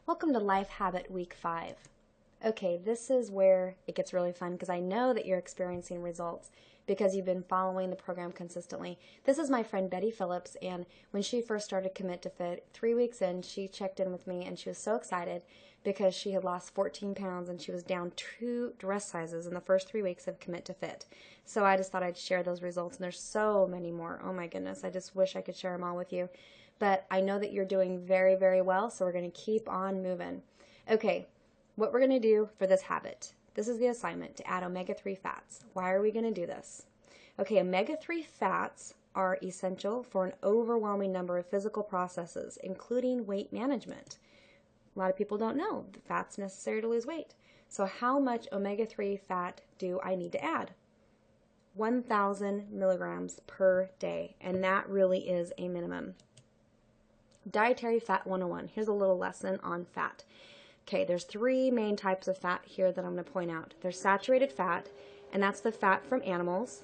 Welcome to Life Habit Week 5. Okay, this is where it gets really fun because I know that you're experiencing results because you've been following the program consistently. This is my friend Betty Phillips, and when she first started Commit to Fit, 3 weeks in, she checked in with me and she was so excited because she had lost 14 pounds and she was down 2 dress sizes in the first 3 weeks of Commit to Fit. So I just thought I'd share those results, and there's so many more. Oh my goodness, I just wish I could share them all with you. But I know that you're doing very, very well, so we're going to keep on moving. Okay, what we're going to do for this habit, this is the assignment, to add omega-3 fats. Why are we going to do this? Okay, omega-3 fats are essential for an overwhelming number of physical processes, including weight management. A lot of people don't know the fat's necessary to lose weight. So how much omega-3 fat do I need to add? 1,000 milligrams per day, and that really is a minimum. Dietary Fat 101. Here's a little lesson on fat. Okay, there's 3 main types of fat here that I'm going to point out. There's saturated fat, and that's the fat from animals.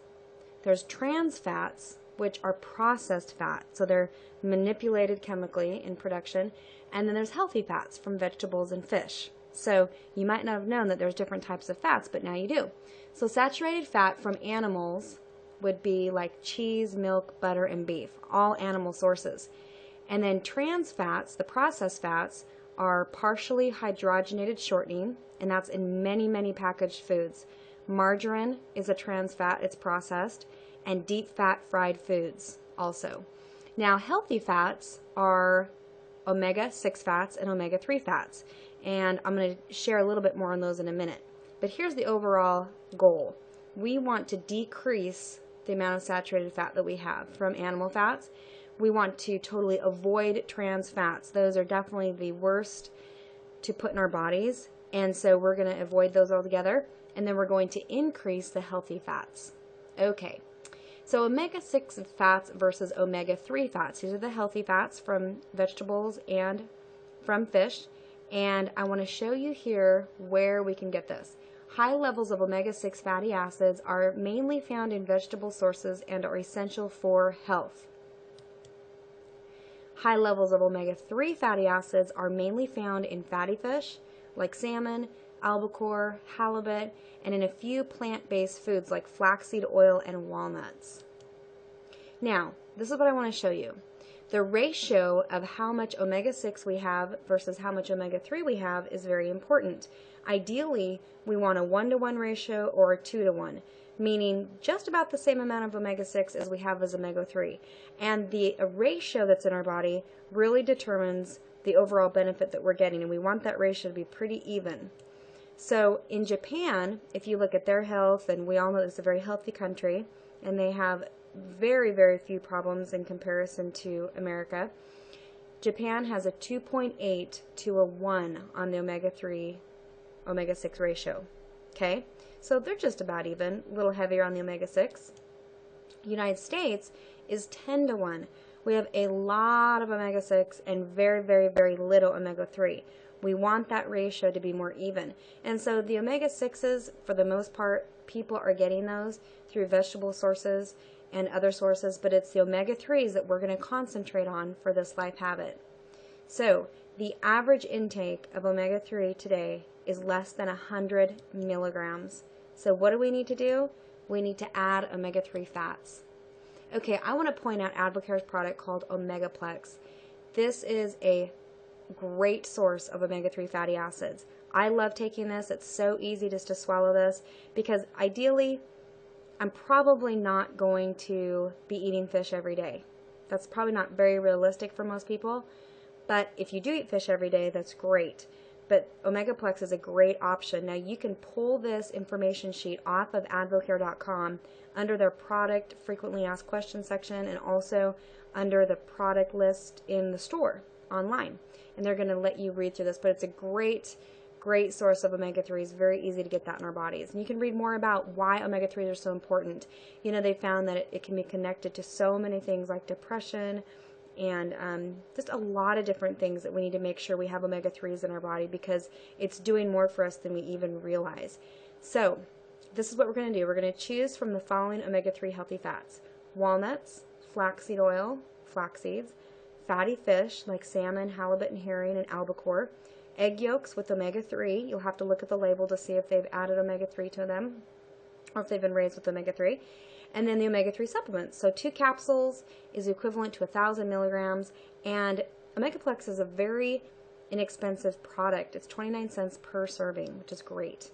There's trans fats, which are processed fat, so they're manipulated chemically in production. And then there's healthy fats from vegetables and fish. So you might not have known that there's different types of fats, but now you do. So saturated fat from animals would be like cheese, milk, butter, and beef, all animal sources. And then trans fats, the processed fats, are partially hydrogenated shortening, and that's in many, many packaged foods. Margarine is a trans fat, it's processed, and deep fat fried foods also. Now, healthy fats are omega-6 fats and omega-3 fats, and I'm going to share a little bit more on those in a minute. But here's the overall goal. We want to decrease the amount of saturated fat that we have from animal fats. We want to totally avoid trans fats. Those are definitely the worst to put in our bodies, and so we're going to avoid those altogether, and then we're going to increase the healthy fats. Okay, so omega-6 fats versus omega-3 fats. These are the healthy fats from vegetables and from fish, and I want to show you here where we can get this. High levels of omega-6 fatty acids are mainly found in vegetable sources and are essential for health. High levels of omega-3 fatty acids are mainly found in fatty fish like salmon, albacore, halibut, and in a few plant-based foods like flaxseed oil and walnuts. Now, this is what I want to show you. The ratio of how much omega-6 we have versus how much omega-3 we have is very important. Ideally, we want a 1-to-1 ratio or a 2-to-1. Meaning just about the same amount of omega-6 as we have as omega-3. And the ratio that's in our body really determines the overall benefit that we're getting, and we want that ratio to be pretty even. So in Japan, if you look at their health, and we all know it's a very healthy country, and they have very, very few problems in comparison to America, Japan has a 2.8 to a 1 on the omega-3, omega-6 ratio. Okay? So they're just about even, a little heavier on the omega-6. United States is 10-to-1. We have a lot of omega-6 and very, very, very little omega-3. We want that ratio to be more even. And so the omega-6s, for the most part, people are getting those through vegetable sources and other sources, but it's the omega-3s that we're going to concentrate on for this life habit. So the average intake of omega-3 today is less than 100 milligrams. So what do we need to do? We need to add omega-3 fats. Okay, I want to point out Advocare's product called Omegaplex. This is a great source of omega-3 fatty acids. I love taking this. It's so easy just to swallow this because ideally, I'm probably not going to be eating fish every day. That's probably not very realistic for most people, but if you do eat fish every day, that's great. But Omegaplex is a great option. Now you can pull this information sheet off of advocare.com under their product frequently asked questions section, and also under the product list in the store online. And they're going to let you read through this, but it's a great source of omega-3s. Very easy to get that in our bodies. And you can read more about why omega-3s are so important. You know, they found that it can be connected to so many things like depression, and just a lot of different things that we need to make sure we have omega-3s in our body because it's doing more for us than we even realize. So this is what we're going to do. We're going to choose from the following omega-3 healthy fats: walnuts, flaxseed oil, flax seeds, fatty fish like salmon, halibut, and herring, and albacore. Egg yolks with omega-3. You'll have to look at the label to see if they've added omega-3 to them or if they've been raised with omega-3. And then the omega-3 supplements. So 2 capsules is equivalent to 1,000 milligrams. And Omegaplex is a very inexpensive product. It's 29 cents per serving, which is great.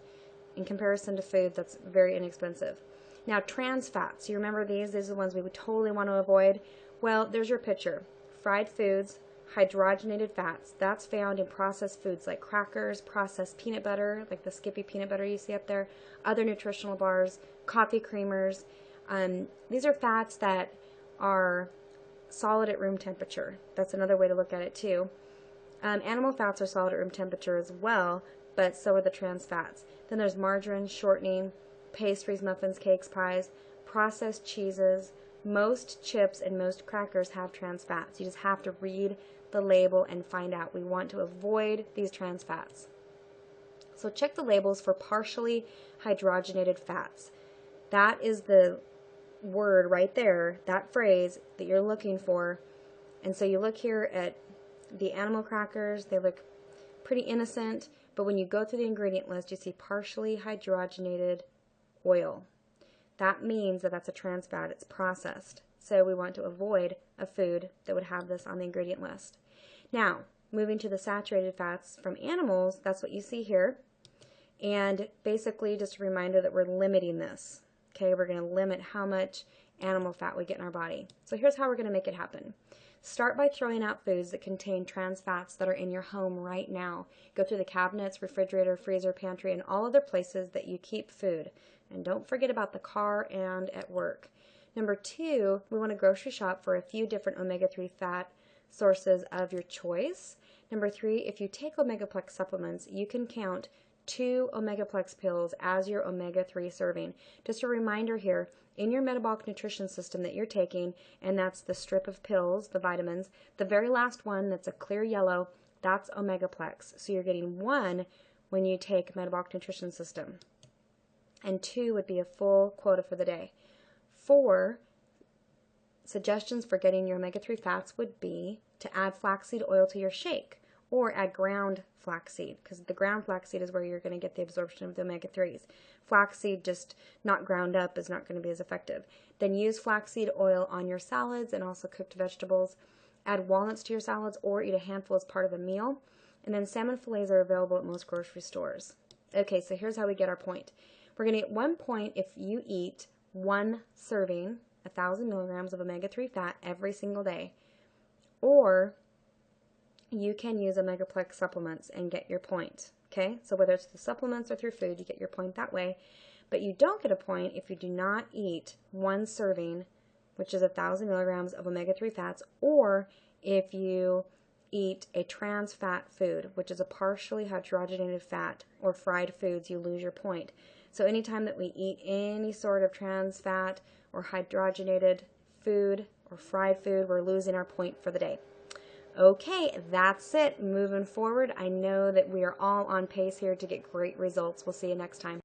In comparison to food, that's very inexpensive. Now, trans fats. You remember these? These are the ones we would totally want to avoid. Well, there's your picture. Fried foods, hydrogenated fats. That's found in processed foods like crackers, processed peanut butter, like the Skippy peanut butter you see up there, other nutritional bars, coffee creamers. These are fats that are solid at room temperature. That's another way to look at it too. Animal fats are solid at room temperature as well, but so are the trans fats. Then there's margarine, shortening, pastries, muffins, cakes, pies, processed cheeses. Most chips and most crackers have trans fats. You just have to read the label and find out. We want to avoid these trans fats. So check the labels for partially hydrogenated fats. That is the word right there, that phrase that you're looking for. And so you look here at the animal crackers. They look pretty innocent, but when you go through the ingredient list, you see partially hydrogenated oil. That means that that's a trans fat. It's processed. So we want to avoid a food that would have this on the ingredient list. Now, moving to the saturated fats from animals, that's what you see here. And basically, just a reminder that we're limiting this. Okay, we're going to limit how much animal fat we get in our body. So here's how we're going to make it happen. Start by throwing out foods that contain trans fats that are in your home right now. Go through the cabinets, refrigerator, freezer, pantry, and all other places that you keep food. And don't forget about the car and at work. Number 2, we want to grocery shop for a few different omega-3 fat sources of your choice. Number 3, if you take Omegaplex supplements, you can count 2 Omegaplex pills as your omega-3 serving. Just a reminder here, in your metabolic nutrition system that you're taking, and that's the strip of pills, the vitamins, the very last one that's a clear yellow, that's Omegaplex. So you're getting 1 when you take metabolic nutrition system. And 2 would be a full quota for the day. 4 suggestions for getting your omega-3 fats would be to add flaxseed oil to your shake or add ground flaxseed, because the ground flaxseed is where you're going to get the absorption of the omega-3s. Flaxseed just not ground up is not going to be as effective. Then use flaxseed oil on your salads and also cooked vegetables. Add walnuts to your salads or eat a handful as part of a meal. And then salmon fillets are available at most grocery stores. Okay, so here's how we get our point. We're going to get 1 point if you eat 1 serving, 1,000 milligrams of omega-3 fat every single day. Or you can use Omegaplex supplements and get your point. Okay, so whether it's through supplements or through food, you get your point that way. But you don't get a point if you do not eat 1 serving, which is 1,000 milligrams of omega-3 fats, or if you eat a trans fat food, which is a partially hydrogenated fat, or fried foods, you lose your point. So anytime that we eat any sort of trans fat or hydrogenated food or fried food, we're losing our point for the day. Okay, that's it. Moving forward, I know that we are all on pace here to get great results. We'll see you next time.